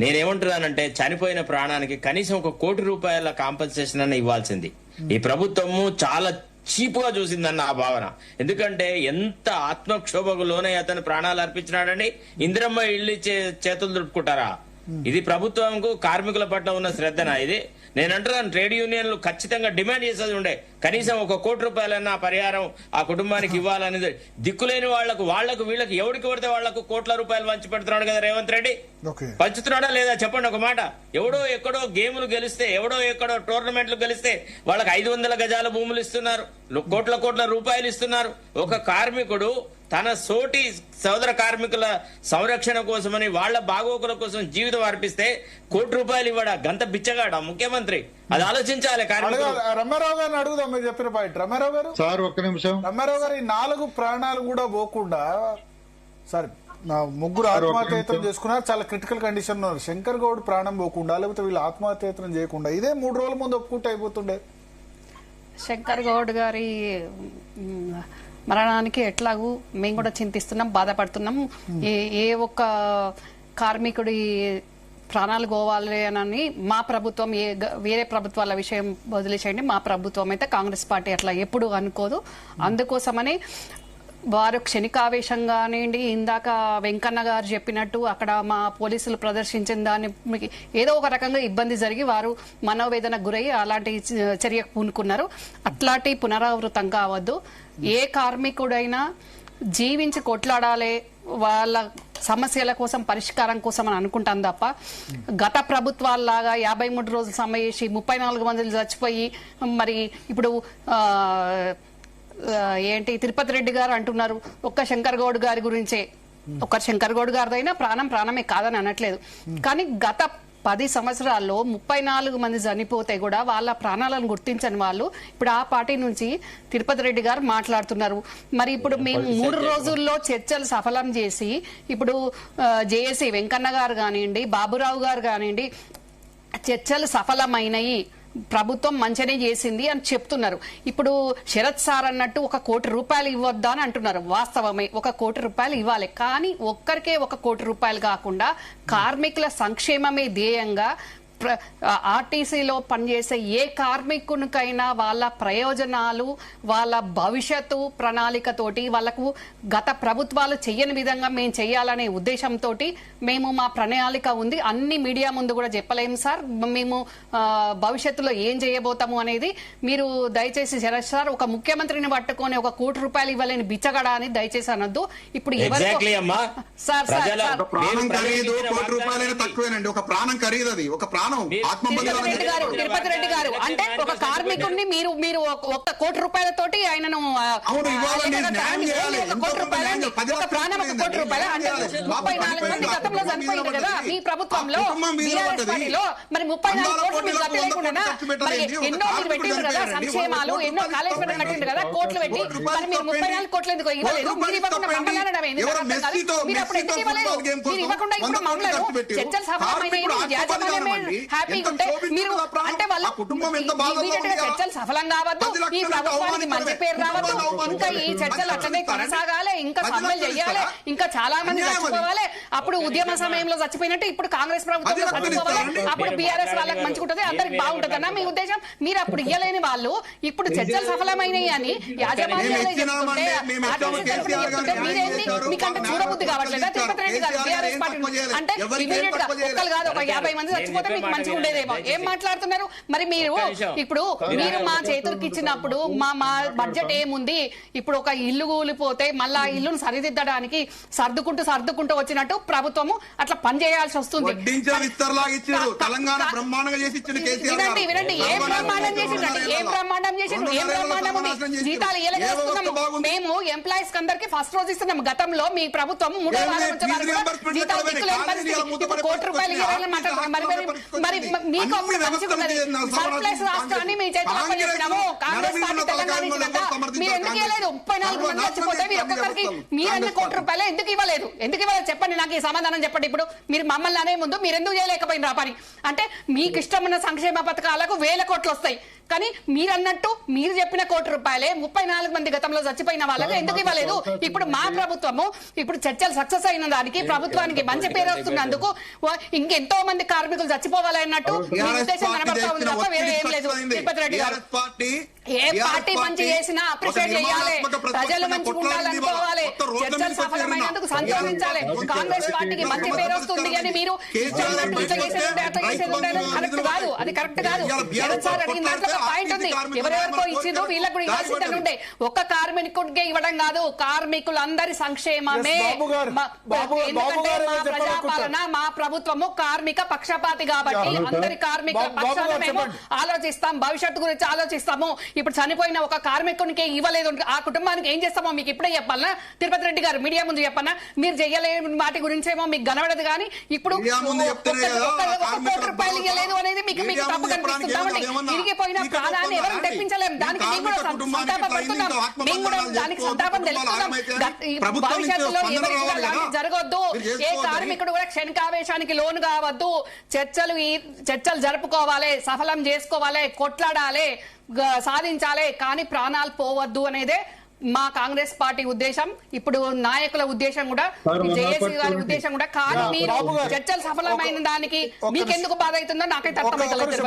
నేనేమంటున్నానంటే చనిపోయిన ప్రాణానికి కనీసం ₹1,00,00,000 కాంపెన్సేషన్ అన్న ఇవ్వాల్సింది. ఈ ప్రభుత్వము చాలా చీప్ గా చూసిందన్న ఆ భావన. ఎందుకంటే ఎంత ఆత్మక్షోభకు లోనై అతను ప్రాణాలు అర్పించినాడని ఇందిరమ్మ ఇల్లు చేతులు దుడుపుకుంటారా? ఇది ప్రభుత్వంకు కార్మికుల పట్ల ఉన్న శ్రద్ధనా? ఇది నేను అంటున్నాను, ట్రేడ్ యూనియన్లు ఖచ్చితంగా డిమాండ్ చేసేది ఉండే కనీసం ₹1,00,00,000 పరిహారం ఆ కుటుంబానికి ఇవ్వాలనేది. దిక్కులేని వాళ్లకు వీళ్ళకి ఎవరికి పడితే వాళ్లకు ₹1,00,00,000 పంచి పెడుతున్నాడు కదా రేవంత్ రెడ్డి. పంచుతున్నాడా లేదా చెప్పండి ఒక మాట. ఎవడో ఎక్కడో గేములు గెలిస్తే, ఎవడో ఎక్కడో టోర్నమెంట్లు గెలిస్తే వాళ్ళకి 500 గజాల భూములు ఇస్తున్నారు, కోట్ల రూపాయలు ఇస్తున్నారు. ఒక కార్మికుడు తన సోటి సోదర కార్మికుల సంరక్షణ కోసమని వాళ్ల బాగోకుల కోసం జీవితం అర్పిస్తే ₹1,00,00,000 ఇవ్వడా? గంత బిచ్చగాడా ముఖ్యమంత్రి? అది ఆలోచించాలి. రమారావు గారిని అడుగుదాం, మీరు చెప్పిన పాయింట్. రమారావు గారు సార్ ఒక్క నిమిషం. రమారావు గారు, ఈ 4 ప్రాణాలు కూడా పోకుండా సరే ముగ్గురు ఆత్మహత్యయత్నం చేసుకున్నారు, చాలా క్రిటికల్ కండిషన్ ఉన్నారు. శంకర్ గౌడ్ ప్రాణం పోకుండా లేకపోతే వీళ్ళు ఆత్మహత్యయత్నం చేయకుండా ఇదే 3 రోజుల ముందు ఒప్పుకుంటే అయిపోతుండే. శంకర్ గౌడ్ గారి మరణానికి ఎట్లాగూ మేము కూడా చింతిస్తున్నాం, బాధపడుతున్నాం. ఏ ఒక్క కార్మికుడి ప్రాణాలు పోవాలి అని మా ప్రభుత్వం, వేరే ప్రభుత్వాల విషయం వదిలేసేయండి, మా ప్రభుత్వం అయితే కాంగ్రెస్ పార్టీ అట్లా ఎప్పుడు అనుకోదు. అందుకోసమని వారు క్షణికావేశంగానేండి, ఇందాక వెంకన్న గారు చెప్పినట్టు అక్కడ మా పోలీసులు ప్రదర్శించిన దాన్ని ఏదో ఒక రకంగా ఇబ్బంది జరిగి వారు మనోవేదనకు గురై అలాంటి చర్యకు పూనుకున్నారు. అట్లాంటి పునరావృతం కావద్దు. ఏ కార్మికుడైనా జీవించి కొట్లాడాలి, వాళ్ళ సమస్యల కోసం పరిష్కారం కోసం అని అనుకుంటాం తప్ప గత ప్రభుత్వాల్లాగా 53 రోజులు సమ్మె చేసి 34 మంది చచ్చిపోయి మరి ఇప్పుడు ఏంటి తిరుపతి రెడ్డి గారు అంటున్నారు ఒక్క శంకర్ గౌడ్ గారి గురించే. ఒక్క శంకర్ గౌడ్ గారిదైనా ప్రాణమే కాదని అనట్లేదు, కానీ గత 10 సంవత్సరాల్లో 34 మంది చనిపోతే కూడా వాళ్ళ ప్రాణాలను గుర్తించని వాళ్ళు ఇప్పుడు ఆ పార్టీ నుంచి తిరుపతి రెడ్డి గారు మాట్లాడుతున్నారు. మరి ఇప్పుడు మేము 3 రోజుల్లో చర్చలు సఫలం చేసి ఇప్పుడు జేఏసీ వెంకన్న గారు కానివ్వండి, బాబురావు గారు కానివ్వండి, చర్చలు సఫలమైనయి, ప్రభుత్వం మంచినే చేసింది అని చెప్తున్నారు. ఇప్పుడు శరత్ సార్ అన్నట్టు ₹1,00,00,000 ఇవ్వద్దా అని అంటున్నారు. వాస్తవమే, ₹1,00,00,000 ఇవ్వాలి, కానీ ఒక్కరికే ₹1,00,00,000 కాకుండా కార్మికుల సంక్షేమమే ధ్యేయంగా ఆర్టీసీలో పనిచేసే ఏ కార్మికునికైనా వాళ్ళ ప్రయోజనాలు, వాళ్ళ భవిష్యత్తు ప్రణాళికతోటి వాళ్లకు గత ప్రభుత్వాలు చెయ్యని విధంగా మేము చెయ్యాలనే ఉద్దేశంతో మేము మా ప్రణాళిక ఉంది. అన్ని మీడియా ముందు కూడా చెప్పలేము సార్, మేము భవిష్యత్తులో ఏం చేయబోతాము అనేది. మీరు దయచేసి శరత్ సార్ ఒక ముఖ్యమంత్రిని పట్టుకొని ₹1,00,00,000 ఇవ్వలేని బిచ్చగడ అని దయచేసి అనొద్దు. ఇప్పుడు సార్ తిరుపతి రెడ్డి గారు అంటే ఒక కార్మికుడిని మీరు ₹1,00,00,000 ఆయనను ఒక ప్రాణం ₹1,00,00,000 అంటే 34 మంది గతంలో చనిపోయింది కదా మీ ప్రభుత్వంలో, మరి 34 కోట్లు మీరు గత లేకుండా మరి ఎన్నో మీరు పెట్టిండ్రు కదా సంక్షేమాలు, ఎన్నో కాళేశ్వరం కట్టిండ్రు కదా కోట్లు పెట్టి, మరి మీరు 34 కోట్లు ఎందుకు ఇవ్వలేదు? మీరు ఇవ్వకుండా మమ్మల్ని అనడం ఎందుకు అర్థం కాదు? మీరు అప్పుడు ఎందుకు ఇవ్వలేదు? మీరు ఇవ్వకుండా ఇప్పుడు మమ్మల్ని చర్చలు సఫలమైన హ్యాపీగా ఉంటే మీరు అంటే వాళ్ళు చర్చలు సఫలం కావద్దు, ఈ ప్రభుత్వానికి మంచి పేరు రావద్దు, ఇంకా ఈ చర్చలు అట్లనే కొనసాగాలి, ఇంకా సమ్మెలు చెయ్యాలి, ఇంకా చాలా మంది చచ్చిపోవాలి. అప్పుడు ఉద్యమ సమయంలో చచ్చిపోయినట్టు ఇప్పుడు కాంగ్రెస్ ప్రభుత్వంలో చచ్చిపోవాలి, అప్పుడు బీఆర్ఎస్ వాళ్ళకి మంచిగుంటది, అందరికి బాగుంటది అన్న మీ ఉద్దేశం. మీరు అప్పుడు ఇయ్యలేని వాళ్ళు ఇప్పుడు చర్చలు సఫలమైనవి అని యాజమాన్యాలు చెప్తుంటే మీరేంటి మీకంటే చూడబుద్ధి కావట్లేదా? తిరుపతి రెడ్డి గారు బీఆర్ఎస్ పార్టీ అంటే ఇమీడియట్ గా ఒక్కరు కాదు ఒక 50 మంది చచ్చిపోతే మీకు మంచిగా ఉండేదేమో. ఏం మాట్లాడుతున్నారు మరి మీరు? ఇప్పుడు మీరు మా చేతులకు ఇచ్చినప్పుడు మా బడ్జెట్ ఏముంది? ఇప్పుడు ఒక ఇల్లు కూలిపోతే మళ్ళా ఇల్లును సరిదిద్దడానికి సర్దుకుంటూ వచ్చినట్టు ప్రభుత్వము అట్లా పని చేయాల్సి వస్తుంది. వినండి ఏం బ్రహ్మాండం చేసిండ్రండి, ఏం బ్రహ్మాండం చేసిండ్రు, ఏం బ్రహ్మాండం ఉంది. జీతాలు ఇవ్వలేస్తున్నాము మేము, ఎంప్లాయీస్ అందరికి ఫస్ట్ రోజు ఇస్తున్నాము. గతంలో మీ ప్రభుత్వం 3వ వారం వచ్చే వరకు జీతాలు దిక్కులేని పరిస్థితి. ఇప్పుడు ₹1,00,00,000 ఇవ్వాలని మాట్లాడుతున్నాం. మరి మీకు అప్పుడు మంచిగా ఉన్నది, సర్ప్లస్ రాష్ట్రాన్ని మీ చేతిలో చెప్పినాము. కాంగ్రెస్ పార్టీ తెలంగాణ ఇచ్చినాక మీరు ఎందుకు ఇవ్వలేదు? 34 మంది చచ్చిపోతే మీరు ఒక్కొక్కరికి మీరు ₹1,00,00,000 ఎందుకు ఇవ్వలేదు? చెప్పండి, నాకు ఈ సమాధానం చెప్పండి. ఇప్పుడు మీరు మమ్మల్ని అనే ముందు మీరు ఎందుకు చేయలేకపోయినారు ఆ పని? అంటే మీకు ఇష్టమున్న సంక్షేమ పథకాలకు ₹1,000 కోట్లు వస్తాయి, కానీ మీరు అన్నట్టు మీరు చెప్పిన ₹1,00,00,000 34 మంది గతంలో చచ్చిపోయిన వాళ్ళకు ఎందుకు ఇవ్వలేదు? ఇప్పుడు మా ప్రభుత్వము ఇప్పుడు చర్చలు సక్సెస్ అయిన దానికి ప్రభుత్వానికి మంచి పేరు వస్తున్నందుకు ఇంకెంతో మంది కార్మికులు చచ్చిపోవాలి అన్నట్టు మీ ఉద్దేశం కనబడతా ఉంది తప్ప వేరే ఏం లేదు. తిరుపతి రెడ్డి గారు, ఏ పార్టీ మంచి చేసినా అప్రిషియేట్ చేయాలి, ప్రజలు మంచిగా ఉండాలనుకోవాలి, చర్చలు సఫలమైనందుకు సంతోషించాలి. కాంగ్రెస్ పార్టీకి మంచి పేరు వస్తుంది అని మీరు కరెక్ట్ కాదు, అది కరెక్ట్ కాదు. జగన్ సార్ అడిగిన దాంట్లో ఒక పాయింట్ ఉంది, ఎవరెవరికో ఇచ్చిందో వీళ్ళకి కూడా ఇవ్వాల్సిందే ఉండే. ఒక్క కార్మికుడికే ఇవ్వడం కాదు, కార్మికులందరి సంక్షేమమే. ఎందుకంటే మా ప్రజాపాలన, మా ప్రభుత్వము కార్మిక పక్షపాతి కాబట్టి అందరి కార్మిక పక్షాన మేము ఆలోచిస్తాం, భవిష్యత్తు గురించి ఆలోచిస్తాము. ఇప్పుడు చనిపోయిన ఒక కార్మికునికి ఇవ్వలేదు, ఆ కుటుంబానికి ఏం చేస్తామో మీకు ఇప్పుడే చెప్పాలనా? తిరుపతి రెడ్డి గారు మీడియా ముందు చెప్పన్నా, మీరు చేయలేని వాటి గురించేమో మీకు కనబడదు కానీ ఇప్పుడు ₹1,00,00,000 ఇవ్వలేదు అనేది మీకు తప్పు కనిపిస్తుందామండి. తిరిగిపోయిన ప్రాణాన్ని ఎవరు తెప్పించలేము, దానికి మేము కూడా సంతాపం పడుతున్నాం, మేము కూడా దానికి సంతాపం తెలుస్తున్నాం. భవిష్యత్తులో ఎవరికి కూడా అలాంటి జరగొద్దు, ఏ కార్మికుడు కూడా క్షణికావేశానికి లోను కావద్దు. చర్చలు జరుపుకోవాలి, సఫలం చేసుకోవాలి, కొట్లాడాలి, సాధించాలి, కానీ ప్రాణాలు పోవద్దు అనేదే మా కాంగ్రెస్ పార్టీ ఉద్దేశం. ఇప్పుడు నాయకుల ఉద్దేశం కూడా, జేఏసీ గారి ఉద్దేశం కూడా. కానీ మీరు చర్చలు సఫలమైన దానికి మీకెందుకు బాధ అవుతుందో నాకైతే అర్థమైతలేదు.